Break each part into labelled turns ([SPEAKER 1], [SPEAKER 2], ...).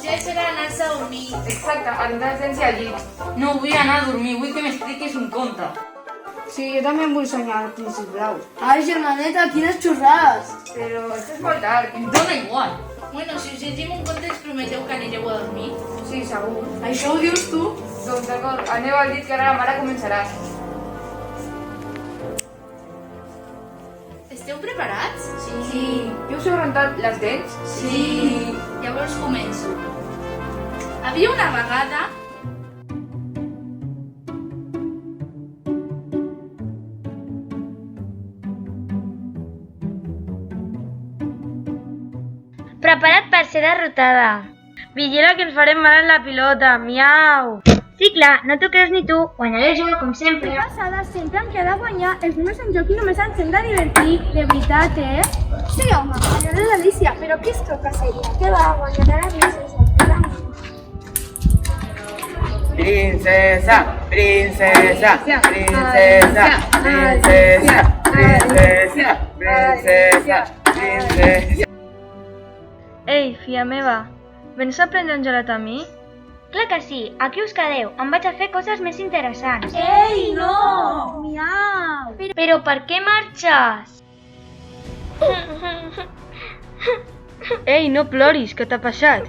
[SPEAKER 1] Ja serà anar-se a dormir.
[SPEAKER 2] Exacte, adolescència al llit. No vull anar a dormir, vull que m'expliquis un conte.
[SPEAKER 3] Sí, jo també em vull soñar el príncip blau. Ai, germaneta, quines xorrades!
[SPEAKER 2] Però això és molt tard, em dóna igual.
[SPEAKER 1] Bueno, si us llegim un conte ens prometeu que anireu a dormir.
[SPEAKER 2] Sí, segur.
[SPEAKER 3] Això ho dius tu?
[SPEAKER 2] Doncs d'acord, aneu al llit que ara la mare començarà.
[SPEAKER 1] Esteu preparats?
[SPEAKER 2] Sí. Ja us heu rentat les dents?
[SPEAKER 1] Sí. Llavors començo. Havia una vegada
[SPEAKER 4] Prepara't per ser derrotada. Vigila que ens farem mal en la pilota, miau. Sí, clar, no t'ho creus ni tu. Guanyaré el joc, com sempre.
[SPEAKER 5] Passada, sempre em queda guanyar. Els números en joc i només ens hem de divertir. De veritat, eh? Sí, home, guanyaré l'Alicia, però qui es toca seria? Què va, guanyaré la princesa.
[SPEAKER 6] Princesa, princesa, princesa, princesa, princesa, princesa, princesa.
[SPEAKER 4] Ei, filla meva, vens a prendre un gelat a mi? Clar que sí, aquí us quedeu. Em vaig a fer coses més interessants.
[SPEAKER 5] Ei, no! Miau!
[SPEAKER 4] Però per què marxes? Ei, no ploris, què t'ha passat?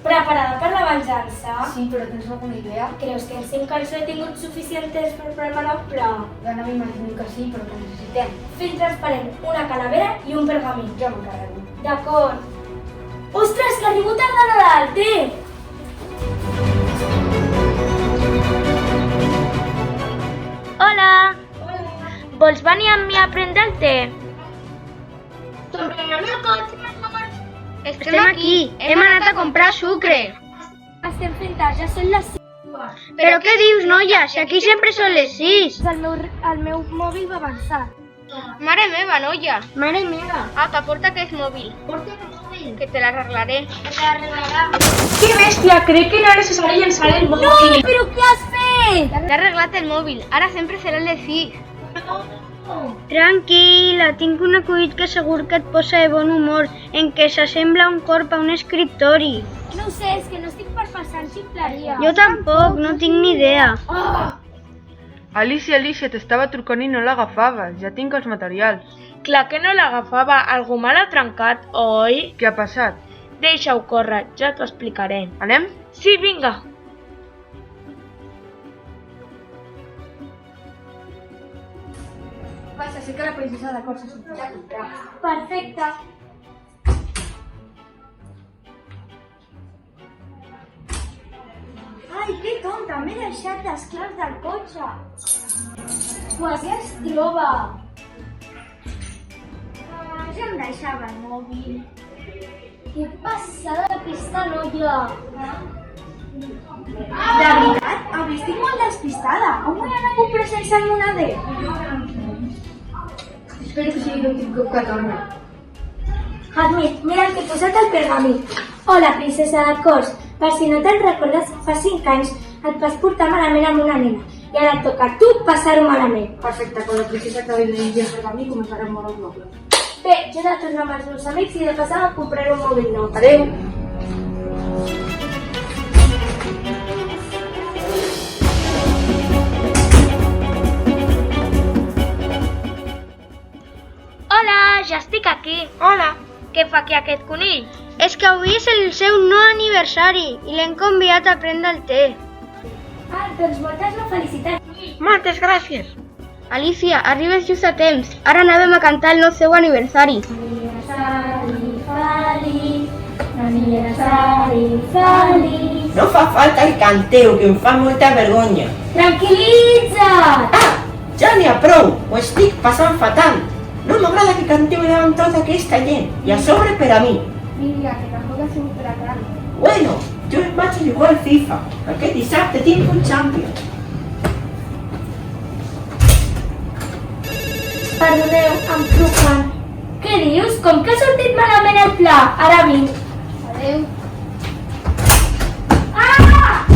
[SPEAKER 5] Preparada per la venjança?
[SPEAKER 3] Sí, però tens alguna idea?
[SPEAKER 5] Creus que en 5 anys no he tingut suficient temps per preparar un pla?
[SPEAKER 3] Jo no m'imagino que sí, però que necessitem.
[SPEAKER 5] Fil transparent, una calavera i un pergamí.
[SPEAKER 3] Jo m'encarrego.
[SPEAKER 5] D'acord. Ostres, que arribo tard a Nadal, té!
[SPEAKER 4] Hola! Vols venir amb mi a prendre el té?
[SPEAKER 5] Sombrerem el cotxe, amor.
[SPEAKER 4] Estem aquí. Hem anat a comprar sucre.
[SPEAKER 5] Estem fent tard, ja són les 5.
[SPEAKER 4] Però què dius, noia? Si aquí sempre són les 6.
[SPEAKER 5] El meu mòbil va avançar.
[SPEAKER 4] Mare meva, noia.
[SPEAKER 5] Mare meva.
[SPEAKER 4] Apa, porta aquest mòbil.
[SPEAKER 5] Porta el mòbil.
[SPEAKER 4] Que te l'arreglaré.
[SPEAKER 5] L'arreglarà.
[SPEAKER 3] Que bèstia, crec que no era necessari llançar el
[SPEAKER 5] No,
[SPEAKER 3] mòbil.
[SPEAKER 5] però què has fet?
[SPEAKER 4] T'he arreglat el mòbil. Ara sempre serà el de 6. Tranquil·la, tinc un acudit que segur que et posa de bon humor, en què s'assembla un corp a un escriptori.
[SPEAKER 5] No ho sé, és que no estic per passar en ximpleria.
[SPEAKER 4] Jo tampoc, no tinc ni idea.
[SPEAKER 2] Alicia, t'estava trucant i no l'agafaves. Ja tinc els materials.
[SPEAKER 4] Clar que no l'agafava, algú me l'ha trencat, oi?
[SPEAKER 2] Què ha passat?
[SPEAKER 4] Deixa-ho córrer, ja t'ho explicaré.
[SPEAKER 2] Anem?
[SPEAKER 4] Sí, vinga.
[SPEAKER 3] Passa, sé que la princesa de cor s'ha sortit a comprar.
[SPEAKER 5] Perfecte. Ai, que tonta, m'he deixat les claus del cotxe. Quasi es troba. Ja em deixava el mòbil. Que passada aquesta noia. De veritat, avui estic molt despistada. On vull anar a comprar sense el moneder?
[SPEAKER 3] Espero que sigui l'últim cop que torna.
[SPEAKER 5] Admit, mira el que he posat al pergamí. Hola, princesa de cors. Per si no te'n recordes, fa 5 anys et vas portar malament amb una nena. I ara et toca a tu passar-ho malament.
[SPEAKER 3] Perfecte, quan la princesa acabi de llegir el pergamí començarem a moure el moble.
[SPEAKER 5] Bé, jo he de tornar amb els meus amics i de passar a comprar un mòbil nou.
[SPEAKER 3] Adéu!
[SPEAKER 4] Hola, ja estic aquí. Hola. Què fa aquí aquest conill? És que avui és el seu nou aniversari i l'hem convidat a prendre el té.
[SPEAKER 5] Ah, doncs moltes felicitats.
[SPEAKER 4] Moltes gràcies. Alicia, arribes just a temps. Ara anàvem a cantar el seu aniversari.
[SPEAKER 5] Aniversari feliç, aniversari feliç.
[SPEAKER 6] No fa falta que canteu, que em fa molta vergonya.
[SPEAKER 5] Tranquil·litza't!
[SPEAKER 6] Ah, ja n'hi ha prou, ho estic passant fatal. No m'agrada que canteu davant tota aquesta gent, i a sobre per a mi.
[SPEAKER 5] Vinga, que tampoc ha sigut per a tant.
[SPEAKER 6] Bueno, jo em vaig a jugar al FIFA. Aquest dissabte tinc un Champions.
[SPEAKER 5] Perdoneu, em truquen. Què dius? Com que ha sortit malament el pla? Ara vinc. Adéu. Ah!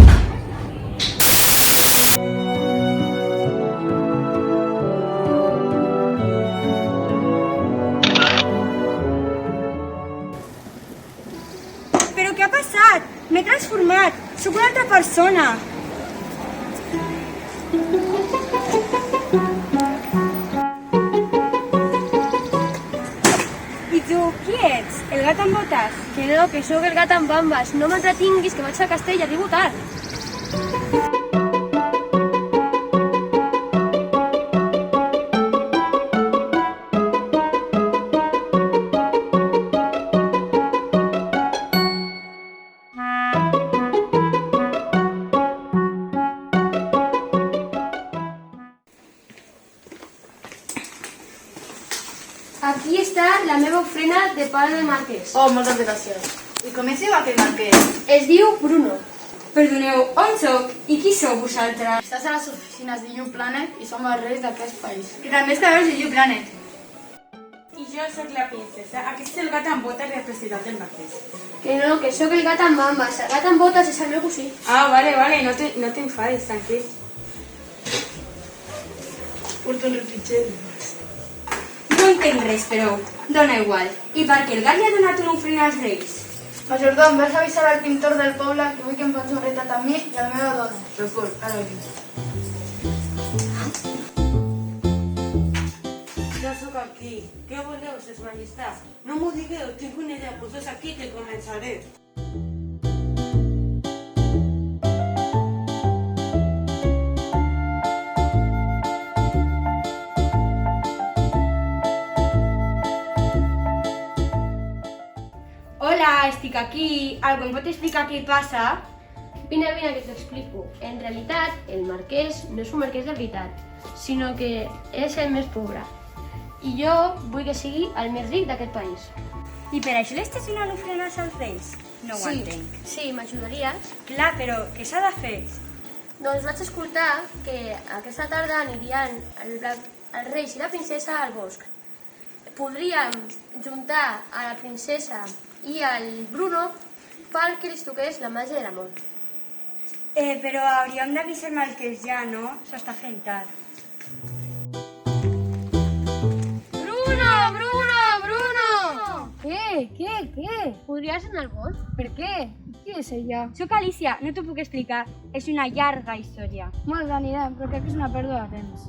[SPEAKER 3] Sóc una altra persona. I tu, qui ets? El gat amb botes?
[SPEAKER 4] Que no, que sóc el gat amb bambes. No m'entretinguis, que vaig a Castell i arribo tard. Aquí està la meva ofrena de pa del marquès.
[SPEAKER 2] Oh, moltes gràcies. I com es diu aquell marquès?
[SPEAKER 4] Es diu Bruno.
[SPEAKER 3] Perdoneu, on sóc i qui sou vosaltres?
[SPEAKER 2] Estàs a les oficines de You Planet i som els reis d'aquest país.
[SPEAKER 1] Que també és cabells de You Planet.
[SPEAKER 3] I jo sóc la princesa. Aquest és el gat amb botes representant del marquès.
[SPEAKER 4] Que no, que sóc el gat amb bambes. El gat amb botes és el meu cosí.
[SPEAKER 3] Ah, vale, no t'enfades, tranquil.
[SPEAKER 2] Porto un refriger.
[SPEAKER 3] No entenc res, però dona igual. I per què el gat li ha donat una ofrena als reis?
[SPEAKER 2] Majordom, vas avisar al pintor del poble que vull que em faci un retrat a mi i a la meva dona. Record, ara vinc.
[SPEAKER 7] Ja sóc aquí. Què voleu, ses majestats? No m'ho digueu, tinc una idea. Poseu aquí que començaré.
[SPEAKER 3] Hola, estic aquí. Algú em pot explicar què passa?
[SPEAKER 4] Vine, que t'ho explico. En realitat, el marquès no és un marquès de veritat, sinó que és el més pobre. I jo vull que sigui el més ric d'aquest país.
[SPEAKER 3] I per això li estàs donant ofrenes als reis? No ho entenc.
[SPEAKER 4] Sí, m'ajudaries?
[SPEAKER 3] Clar, però què s'ha de fer?
[SPEAKER 4] Doncs vaig escoltar que aquesta tarda anirien els reis i la princesa al bosc. Podríem juntar a la princesa i al Bruno perquè els toqués la màgia de l'amor.
[SPEAKER 3] Però hauríem d'avisar el marquès ja, no? S'està fent tard.
[SPEAKER 4] Bruno!
[SPEAKER 3] Què?
[SPEAKER 4] Podries anar al bosc?
[SPEAKER 3] Per què? Qui és ella? Soc Alicia, no t'ho puc explicar. És una llarga història.
[SPEAKER 2] Molt anirem, però crec que és una pèrdua de temps.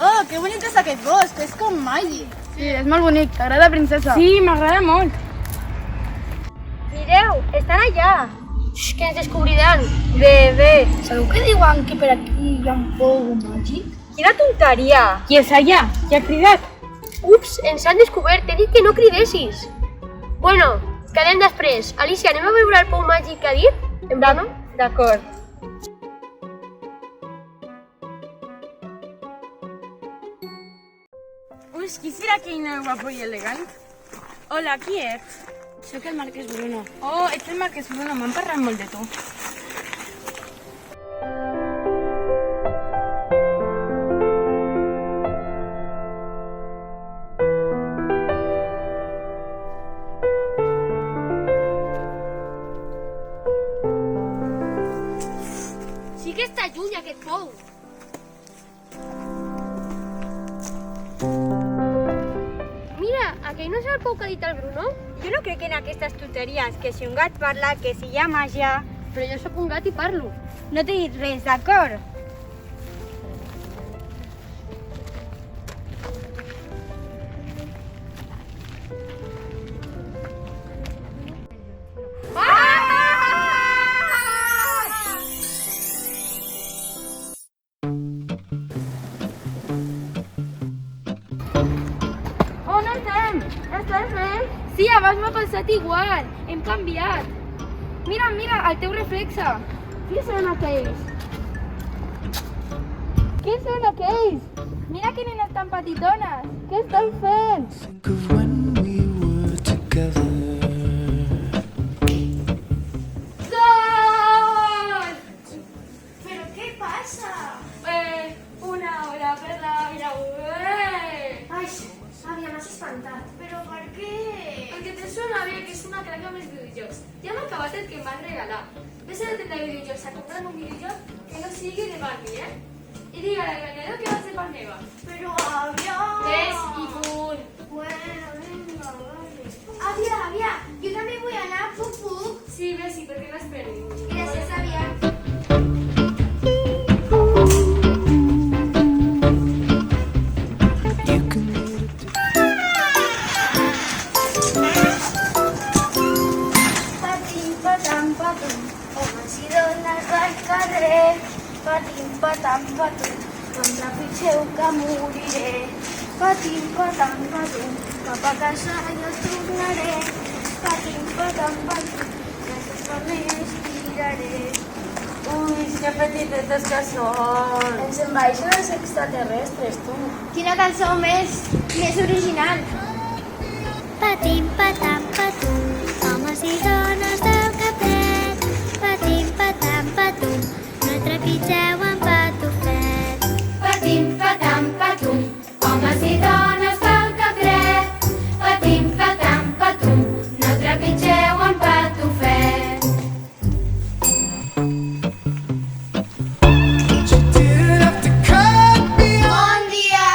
[SPEAKER 1] Oh, que bonic és aquest bosc, és com màgic.
[SPEAKER 2] Sí, és molt bonic. T'agrada, princesa?
[SPEAKER 3] Sí, m'agrada molt.
[SPEAKER 4] Mireu, estan allà! Que ens descobriran. Bé.
[SPEAKER 2] Segur que diuen que per aquí hi ha un pou màgic?
[SPEAKER 3] Quina tonteria. Qui és allà? Qui ha cridat?
[SPEAKER 4] Ups, ens han descobert, t'he dit que no cridessis. Bueno, quedem després. Alicia, anem a veure el pou màgic que ha dit? En Bruno?
[SPEAKER 3] D'acord. Ui, qui serà aquell noi guapo i elegant? Hola, qui ets?
[SPEAKER 2] Sóc el marquès Bruno.
[SPEAKER 3] Oh, ets el marquès Bruno, m'han parlat molt de tu.
[SPEAKER 4] Sí que està lluny aquest pou. Mira, aquell no és el pou que ha dit el Bruno?
[SPEAKER 3] Jo no crec en aquestes tonteries, que si un gat parla, que si hi ha màgia...
[SPEAKER 4] Però jo sóc un gat i parlo.
[SPEAKER 3] No t'he dit res, d'acord?
[SPEAKER 4] On estem? Estàs bé? Sí, abans m'ha passat igual. Hem canviat. Mira, el teu reflexe. Qui són aquells? Qui són aquells? Mira que nenes tan petitones. Què estan fent?
[SPEAKER 8] Think of when we were together.
[SPEAKER 4] Gol!
[SPEAKER 1] Però què passa?
[SPEAKER 4] Una hora per la vida.
[SPEAKER 5] Ai, àvia, m'has espantat.
[SPEAKER 1] Però per què?
[SPEAKER 4] Perquè te suena bé que és una craca més videojocs. Ja m'ha de vàter que em van regalar. Ves a la tenda de videojocs a comprar un videojoc que no sigui de Barbie, I digue al enganyador que va ser part meva.
[SPEAKER 2] Pero Avia...
[SPEAKER 4] Ves, i punt.
[SPEAKER 2] Bueno, venga, vale. Avia, yo también voy a anar, puc?
[SPEAKER 4] Sí, ves, i per què l'has
[SPEAKER 2] Gracias, Avia.
[SPEAKER 8] You can lead it to
[SPEAKER 2] Patim, patam, patum, homes i dones al carrer. Patim, patam, patum, no em trepitgeu que moriré. Patim, patam, patum, cap a casa jo tornaré. Patim, patam, patum, gràcies per més tiraré.
[SPEAKER 7] Ui, que petitetes que són.
[SPEAKER 1] Ens envaeixen els extraterrestres, tu.
[SPEAKER 2] Quina cançó més original.
[SPEAKER 9] Patim, patam, patum, homes i dones del capret. Patim, patam, patum, no trepitgeu en patufet.
[SPEAKER 3] Patim, patam, patum, homes i dones del capret. Patim, patam, patum, no trepitgeu en patufet.
[SPEAKER 8] you didn't have to cut me off.
[SPEAKER 2] Bon dia!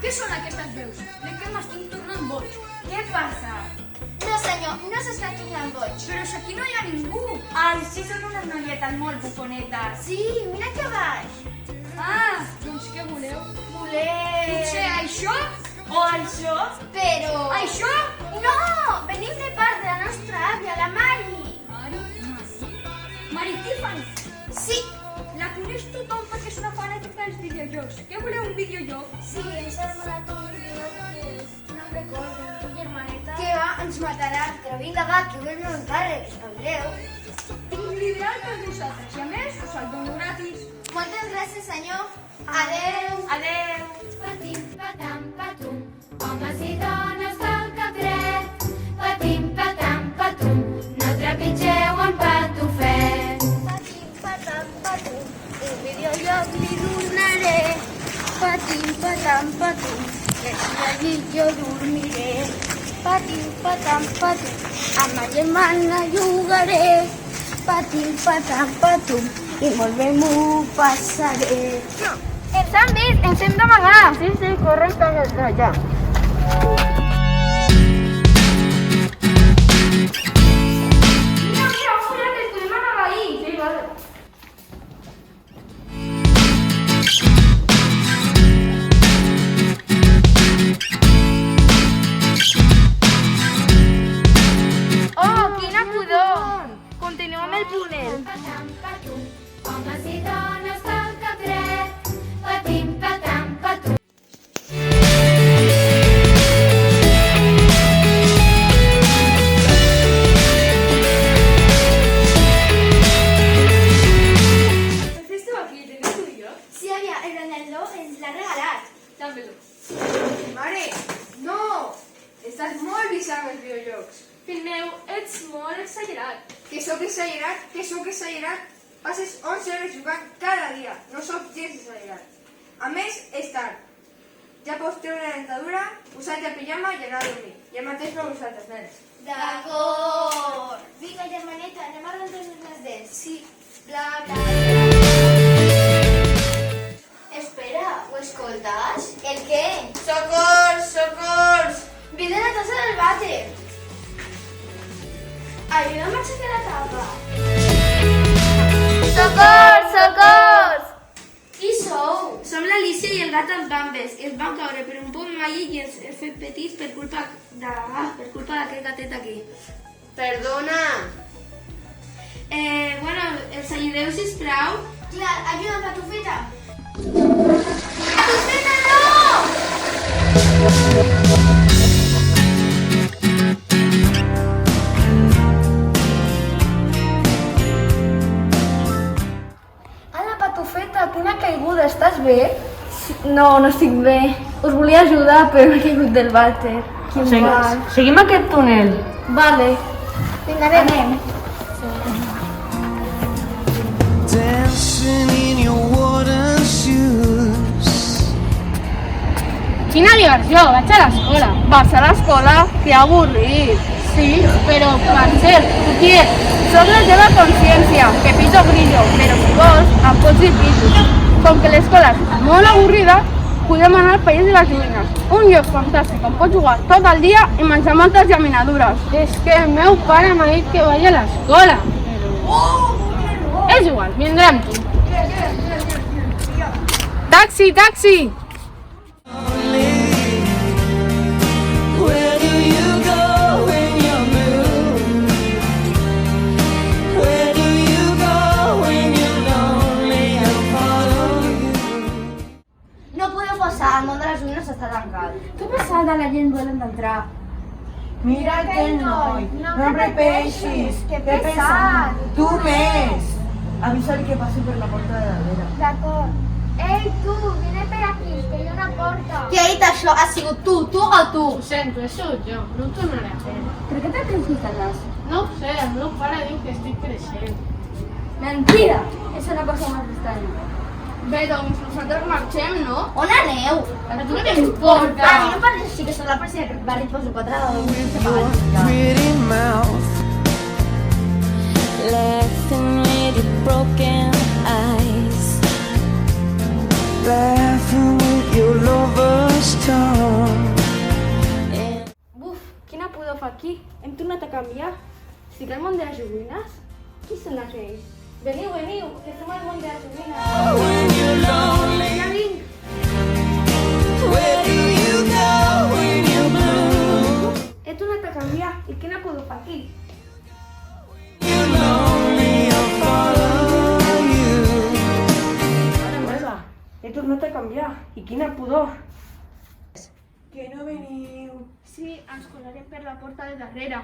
[SPEAKER 1] Què són aquestes veus? De què m'estic tornant boig?
[SPEAKER 2] Què passa? No senyor, no s'està tornant boig.
[SPEAKER 1] Però si aquí no hi ha ningú.
[SPEAKER 3] Ai, sí, són unes noietes molt bufonetes.
[SPEAKER 2] Sí, mira que baix.
[SPEAKER 1] Ah, doncs què voleu?
[SPEAKER 2] Voler...
[SPEAKER 1] Potser això?
[SPEAKER 2] O això? Però...
[SPEAKER 1] Això?
[SPEAKER 2] No! Venim de part de la nostra àvia, la Mari.
[SPEAKER 1] Mari Tiffany.
[SPEAKER 2] Sí,
[SPEAKER 1] La coneix tothom perquè és una fanàtica dels videojocs. Què voleu, un videojoc?
[SPEAKER 2] sí, ens ha demanat un videojoc que no em recordo, tu germaneta. Què va? Ens matarà. Però vinga, va, que vull el meu encàrrec, espavileu.
[SPEAKER 1] Tinc l'ideal per vosaltres i a més us el dono gratis.
[SPEAKER 2] Moltes gràcies, senyor. Adeu.
[SPEAKER 3] Adeu. Patim, patam, patum, homes i dones del capret. Patim, patam, patum, no trepitgeu en patufet.
[SPEAKER 2] Patim, patam, patum, un videojoc li donaré. Patim, patam, patum, que si allí jo dormiré. Patim, patam, patum, amb ma germana jugaré. Patim, patam, patum, i molt bé m'ho passaré. Ens han vist, ens hem d'amagar. Sí, correcte, ja.
[SPEAKER 3] Mira, un forat que ens podem amagar ahí. Sí, vale.
[SPEAKER 2] Oh, quina pudor! Continuem amb el túnel.
[SPEAKER 3] Patam, patum, homes i dones del capret. Patim, patam, patum.
[SPEAKER 4] Què esteu aquí? Teniu un videojoc?
[SPEAKER 2] Sí, àvia, el Ronaldo ens l'ha regalat.
[SPEAKER 4] Dámelo.
[SPEAKER 2] Mare, no! Estàs molt viciat amb els videojocs.
[SPEAKER 4] Fill meu, ets molt exagerat.
[SPEAKER 2] Que sóc exagerat? Passes 11 hores jugant cada dia. No sóc gens exagerat. A més, és tard. Ja pots treure la dentadura, posar-te el pijama i anar a dormir. I el mateix per vosaltres, nens. D'acord. Vinga, germaneta, anem a rentar-nos les dents. Sí. Bla, bla. Espera, ho escoltes? El què? Socors, socors! Vine a la tassa del vàter. Ayúdame a aixecar la tapa. Socors, socors! Qui sou?
[SPEAKER 3] Som l'Alicia i el gat amb bambes. Ens vam caure per un pont mai i ens hem fet petits per culpa d'aquest gatet aquí.
[SPEAKER 7] Perdona.
[SPEAKER 3] Bueno, els ajudeu, sisplau?
[SPEAKER 2] Clar, ayúdame, Patufeta. Patufeta, no!
[SPEAKER 1] Ana, Patufeta, quina caiguda, estàs bé? No, no estic bé. Us volia ajudar, però he caigut del vàter. Quin mal.
[SPEAKER 7] Seguim aquest túnel.
[SPEAKER 1] Vale.
[SPEAKER 2] Vinga, anem.
[SPEAKER 8] dancing in your wooden shoes.
[SPEAKER 1] Quina diversió, vaig a l'escola. Vas a l'escola? Que avorrit. Sí, però per cert, tu qui ets? Soc la teva consciència, Pepito Grillo, però si vols, em pots dir Pitu. Com que l'escola és molt avorrida, podem anar al País de les Joguines, un lloc fantàstic on pots jugar tot el dia i menjar moltes llaminadures. És que el meu pare m'ha dit que vaig a l'escola. És igual, vindré amb tu. Taxi, taxi!
[SPEAKER 8] Where do you go when you're blue? Where do you go when you're lonely? I'll follow you.
[SPEAKER 2] No podeu passar, el món de les joguines està tancat.
[SPEAKER 1] Què passada? La gent volen entrar.
[SPEAKER 6] Mira aquell noi, no em repeixis.
[SPEAKER 1] Que pesat.
[SPEAKER 6] Tu més. Avisa-li que passi per la porta de darrere.
[SPEAKER 1] D'acord. Ei, tu, vine per aquí, que hi ha una porta.
[SPEAKER 2] Qui ha dit això? Ha sigut tu o tu?
[SPEAKER 4] Ho sento, he sigut jo, no ho tornaré a fer.
[SPEAKER 1] Per què te creus que estàs?
[SPEAKER 4] No ho sé, el meu pare diu que estic creixent.
[SPEAKER 1] Mentida! És una cosa molt estranya. Bé, doncs nosaltres marxem, no?
[SPEAKER 2] On aneu?
[SPEAKER 4] A tu què t'importa?
[SPEAKER 2] A mi no parles així, que sóc la policia d'aquest barri, et poso 4 de
[SPEAKER 8] Pretty mouth, laughing with your broken eyes, laughing with your lover's tongue.
[SPEAKER 1] Buf, quina pudor fa aquí. Hem tornat a canviar. Estic al món de les joguines? Qui són aquells? Veniu, veniu, que som al món de les joguines.
[SPEAKER 8] When you're lonely,
[SPEAKER 1] Ja vinc.
[SPEAKER 8] where do you go when you're blue?
[SPEAKER 1] He tornat a canviar. I quina pudor fa aquí?
[SPEAKER 8] You're lonely, I'll follow you.
[SPEAKER 1] Mare meva, he tornat a canviar. I quina pudor.
[SPEAKER 6] Que no veniu.
[SPEAKER 1] Sí, ens colarem per la porta de darrere.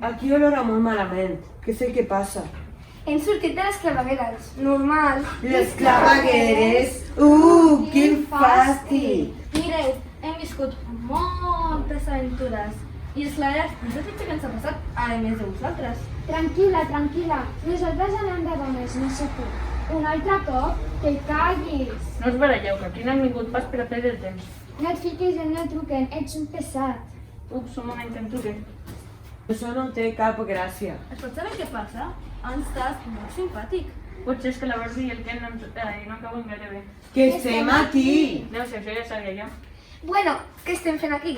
[SPEAKER 6] Aquí olora molt malament. Què sé què passa?
[SPEAKER 1] Hem sortit de les clavegueres. Normal.
[SPEAKER 6] Les clavegueres? Quin fàstic!
[SPEAKER 1] Mireu, hem viscut moltes aventures. I és clar, no sé què ens ha passat, a més de vosaltres.
[SPEAKER 5] Tranquil·la, tranquil·la. Nosaltres anem de dones, no sé tu. Un altre cop, que callis.
[SPEAKER 4] No us baralleu, que aquí no hem vingut pas per a perdre el temps.
[SPEAKER 5] No et fiquis en el truquen, ets un pesat.
[SPEAKER 4] Ups, un moment, em truque.
[SPEAKER 6] Això no té cap gràcia.
[SPEAKER 1] Es pot saber què passa? Han estat molt simpàtic.
[SPEAKER 4] Potser és que la Barbie i el Ken no acaben gaire bé.
[SPEAKER 6] Que estem aquí!
[SPEAKER 4] No sé, això ja sabia jo.
[SPEAKER 1] Bueno, què estem fent aquí?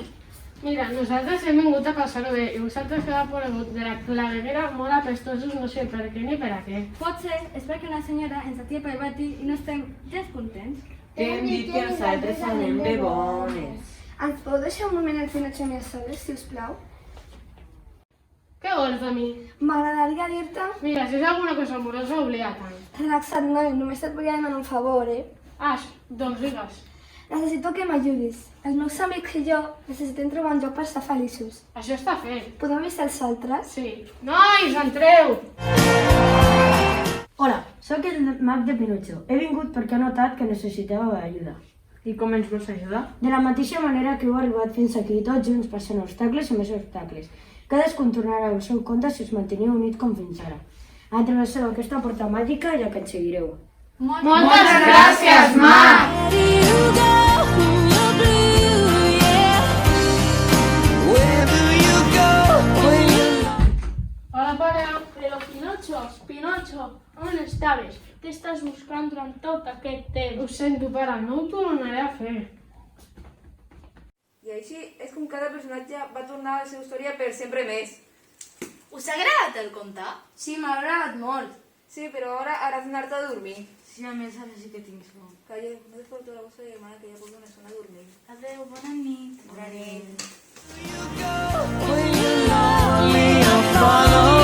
[SPEAKER 4] Mira, nosaltres hem vingut a passar-ho bé i vosaltres que ha aparegut de la claveguera molt apestosos, no sé per què ni per a què.
[SPEAKER 1] Pot ser, és perquè una senyora ens atia pel bati i no estem gens contents.
[SPEAKER 6] Hem dit que els altres anem de bones.
[SPEAKER 1] Ens podeu deixar un moment al Pinocho més soles, si us plau?
[SPEAKER 4] Què vols de mi?
[SPEAKER 1] M'agradaria dir-te...
[SPEAKER 4] Mira, si és alguna cosa amorosa, oblida-te'n.
[SPEAKER 1] Relaxa't, noi, només et volia demanar un favor,
[SPEAKER 4] Ah, doncs digues.
[SPEAKER 1] Necessito que m'ajudis. Els meus amics i jo necessitem trobar un lloc per estar feliços.
[SPEAKER 4] Això està fet.
[SPEAKER 1] Podem avisar els altres?
[SPEAKER 4] Sí. Nois, entreu!
[SPEAKER 10] Hola, sóc el mag de Pinocho. He vingut perquè he notat que necessitàveu ajuda.
[SPEAKER 4] I com ens vols ajudar?
[SPEAKER 10] De la mateixa manera que heu arribat fins aquí, tots junts passant obstacles i més obstacles. Cadascun tornarà al seu compte si us manteniu units com fins ara. Travesseu aquesta porta màgica i la aconseguireu.
[SPEAKER 4] Moltes gràcies, Marc!
[SPEAKER 8] Where do you go when you're blue? Yeah. Where do you go when you're
[SPEAKER 4] Hola, pare. Però Pinocho, on estaves? T'estàs buscant durant tot aquest temps. Ho sento, pare, no ho tornaré a fer.
[SPEAKER 11] I així és com cada personatge va tornar a la seva història per sempre més.
[SPEAKER 2] Us ha agradat el conte?
[SPEAKER 1] Sí, m'ha agradat molt.
[SPEAKER 11] Sí, però ara has d'anar-te a dormir.
[SPEAKER 1] Sí, a més, ara sí que tinc son.
[SPEAKER 11] Calla, no te falta la vostra germana que ja pot donar son a dormir.
[SPEAKER 1] Adéu, bona nit.
[SPEAKER 11] Bona nit.
[SPEAKER 8] when you're lonely? I'll follow